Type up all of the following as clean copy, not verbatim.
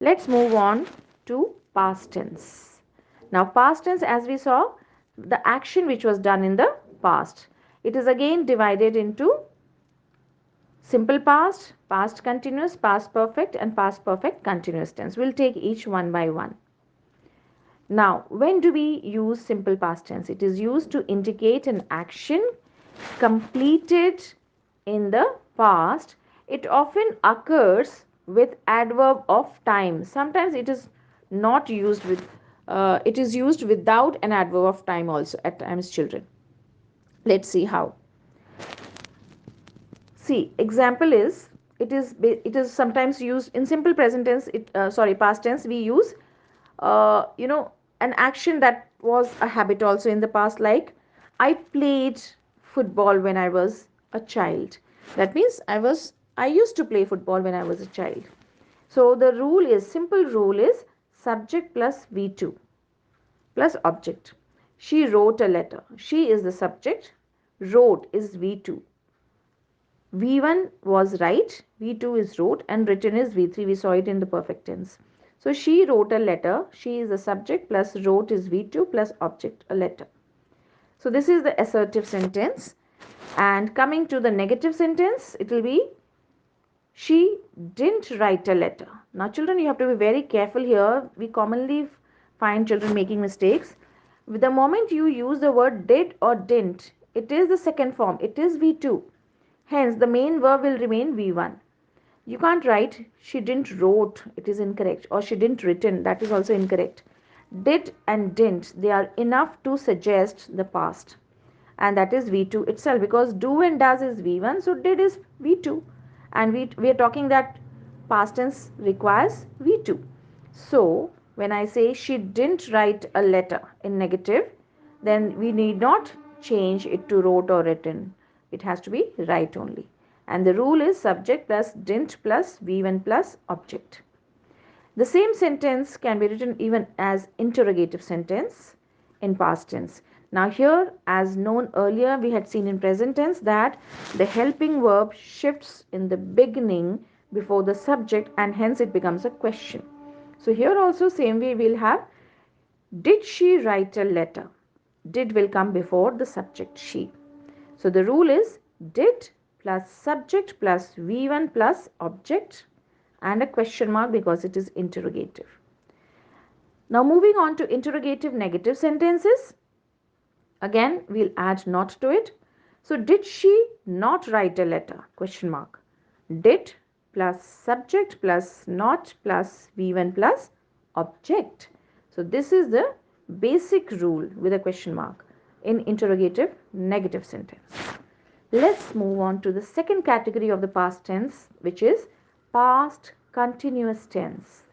Let's move on to past tense. Now, past tense, as we saw, the action which was done in the past. It is again divided into simple past, past continuous, past perfect, and past perfect continuous tense. We'll take each one by one. Now, when do we use simple past tense? It is used to indicate an action completed in the past. It often occurs with adverb of time. Sometimes it is not used with, it is used without an adverb of time also at times, children. Let's see how. See, example is it is sometimes used in simple present tense. Sorry, past tense. We use an action that was a habit also in the past, like I played football when I was a child. That means I used to play football when I was a child. So the simple rule is subject plus V2 plus object. She wrote a letter. She is the subject. Wrote is V2. V1 was right, V2 is wrote, and written is V3. We saw it in the perfect tense. So she wrote a letter. She is the subject plus wrote is V2 plus object, a letter. So this is the assertive sentence. And coming to the negative sentence, it will be she didn't write a letter. Now, children, you have to be very careful here. We commonly find children making mistakes. With the moment you use the word did or didn't, it is the second form. It is V2. Hence, the main verb will remain V1. You can't write she didn't wrote, it is incorrect, or she didn't written, that is also incorrect. Did and didn't, they are enough to suggest the past. And that is V2 itself, because do and does is V1, so did is V2. And we are talking that past tense requires V2. So when I say she didn't write a letter in negative, then we need not change it to wrote or written. It has to be right only. And the rule is subject plus didn't plus V1 plus object. The same sentence can be written even as interrogative sentence in past tense. Now here, as known earlier, we had seen in present tense that the helping verb shifts in the beginning before the subject, and hence it becomes a question. So here also same way we'll have did she write a letter? Did will come before the subject she. So the rule is did plus subject plus V1 plus object and a question mark because it is interrogative. Now moving on to interrogative negative sentences. Again, we'll add not to it. So did she not write a letter? Question mark. Did plus subject plus not plus V1 plus object. So this is the basic rule with a question mark in interrogative negative sentence. Let's move on to the second category of the past tense, which is past continuous tense.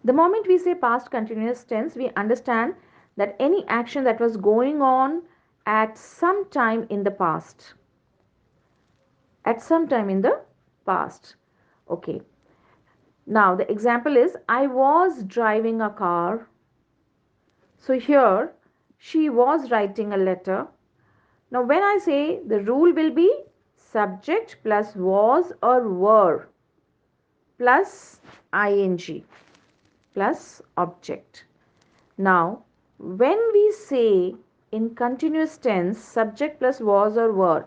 The moment we say past continuous tense, we understand that any action that was going on at some time in the past. At some time in the past. Okay. Now, the example is I was driving a car. So, here she was writing a letter. Now, when I say the rule will be subject plus was or were plus ing plus object. Now, when we say in continuous tense subject plus was or were,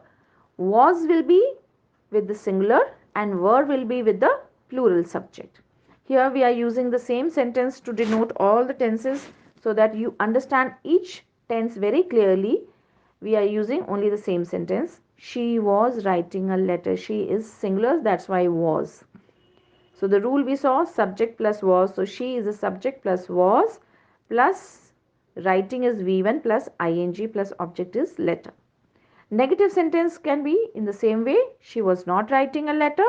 was will be with the singular and were will be with the plural subject. Here we are using the same sentence to denote all the tenses so that you understand each tense very clearly. We are using only the same sentence. She was writing a letter. She is singular, that's why was. So the rule we saw subject plus was. So she is a subject plus was plus writing is V1 plus ing plus object is letter. Negative sentence can be in the same way. She was not writing a letter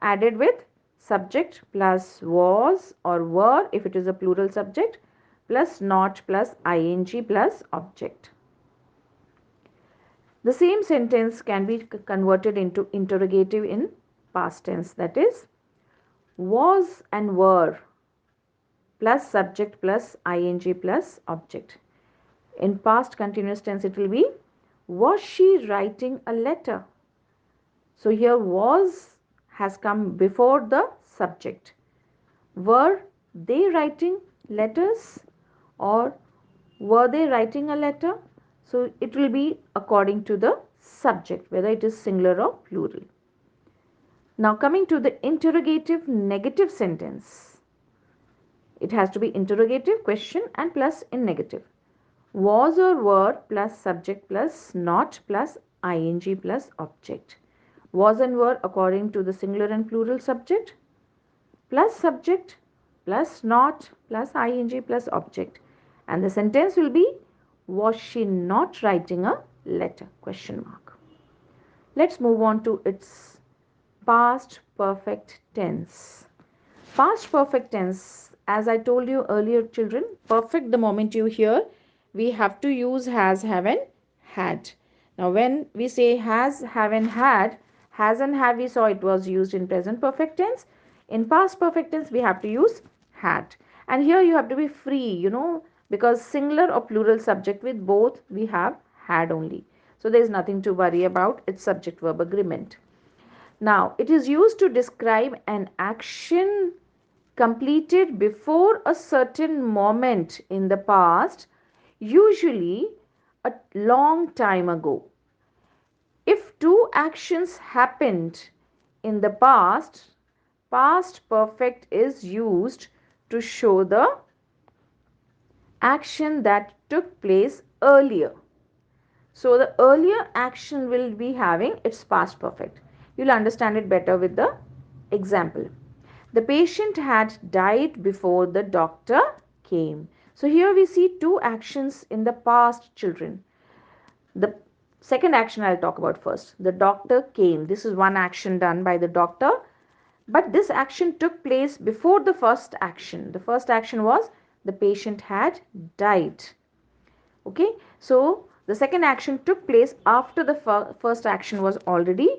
added with subject plus was or were if it is a plural subject plus not plus ing plus object. The same sentence can be converted into interrogative in past tense, that is was and were plus subject plus ing plus object. In past continuous tense it will be was she writing a letter? So here was has come before the subject. Were they writing letters, or were they writing a letter? So it will be according to the subject, whether it is singular or plural. Now coming to the interrogative negative sentence. It has to be interrogative, question and plus in negative. Was or were plus subject plus not plus ing plus object. Was and were according to the singular and plural subject, plus subject plus not plus ing plus object. And the sentence will be, was she not writing a letter? Question mark. Let's move on to its past perfect tense. Past perfect tense, as I told you earlier, children, perfect the moment you hear, we have to use has, have, and had. Now, when we say has, have, and had, has and have, we saw it was used in present perfect tense. In past perfect tense, we have to use had. And here you have to be free, because singular or plural subject with both we have had only. So there is nothing to worry about. It's subject verb agreement. Now, it is used to describe an action completed before a certain moment in the past, usually a long time ago. If two actions happened in the past, past perfect is used to show the action that took place earlier. So the earlier action will be having its past perfect. You'll understand it better with the example. The patient had died before the doctor came. So here we see two actions in the past, children. The second action I'll talk about first. The doctor came. This is one action done by the doctor. But this action took place before the first action. The first action was the patient had died. Okay, so the second action took place after the first action was already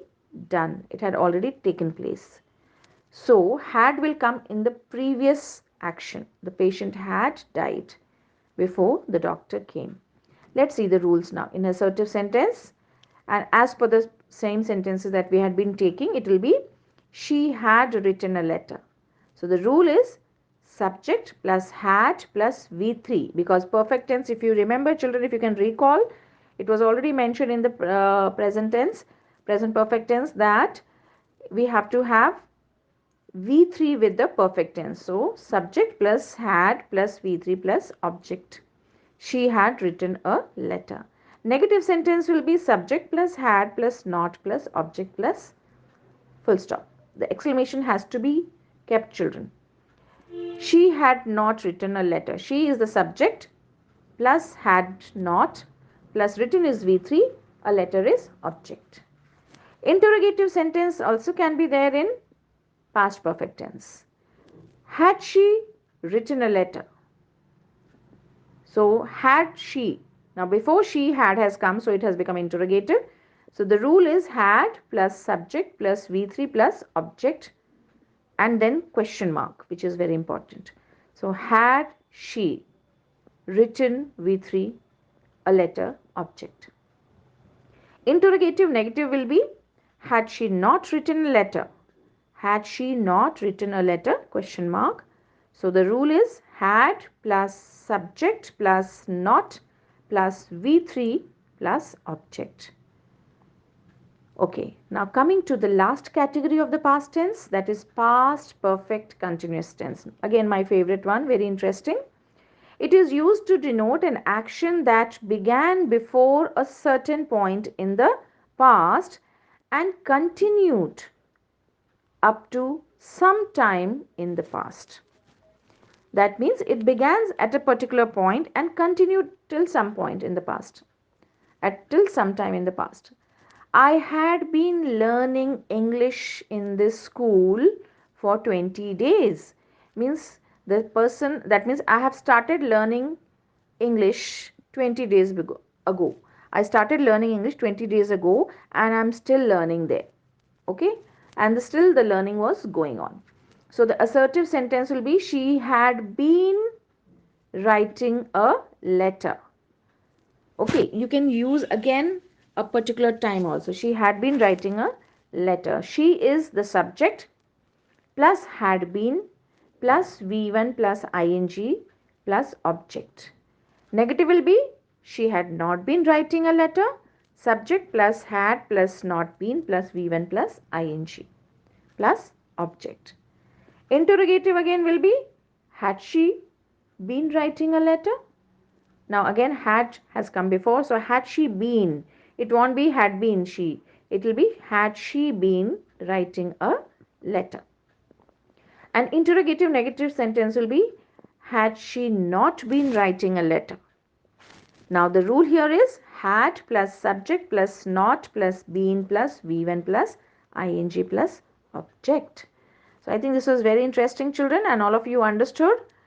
done. It had already taken place. So had will come in the previous action. The patient had died before the doctor came. Let's see the rules now. In assertive sentence, and as per the same sentences that we had been taking, it will be she had written a letter. So the rule is subject plus had plus V3, because perfect tense, if you remember children, if you can recall, it was already mentioned in the present tense, present perfect tense, that we have to have V3 with the perfect tense. So subject plus had plus V3 plus object. She had written a letter. Negative sentence will be subject plus had plus not plus object plus full stop. The exclamation has to be kept, children. She had not written a letter. She is the subject plus had not plus written is V3. A letter is object. Interrogative sentence also can be there in past perfect tense. Had she written a letter? So had she. Now before she had has come, so it has become interrogative. So the rule is had plus subject plus V3 plus object and then question mark, which is very important. So had she written V3 a letter object. Interrogative negative will be had she not written a letter. Had she not written a letter? Question mark. So the rule is had plus subject plus not plus V3 plus object. Okay, now coming to the last category of the past tense, that is past perfect continuous tense. Again, my favorite one, very interesting. It is used to denote an action that began before a certain point in the past and continued up to some time in the past. That means it began at a particular point and continued till some point in the past. Till some time in the past. I had been learning English in this school for 20 days. Means the person, that means I have started learning English 20 days ago. I started learning English 20 days ago and I'm still learning there. Okay, and still the learning was going on. So the assertive sentence will be she had been writing a letter. Okay, you can use again a particular time also. She had been writing a letter. She is the subject plus had been plus V1 plus ing plus object. Negative will be she had not been writing a letter. Subject plus had plus not been plus V1 plus ing plus object. Interrogative again will be had she been writing a letter? Now again had has come before, so had she been, it won't be had been she, it will be had she been writing a letter. An interrogative negative sentence will be had she not been writing a letter. Now the rule here is had plus subject plus not plus been plus V1 plus ing plus object. So I think this was very interesting, children, and all of you understood.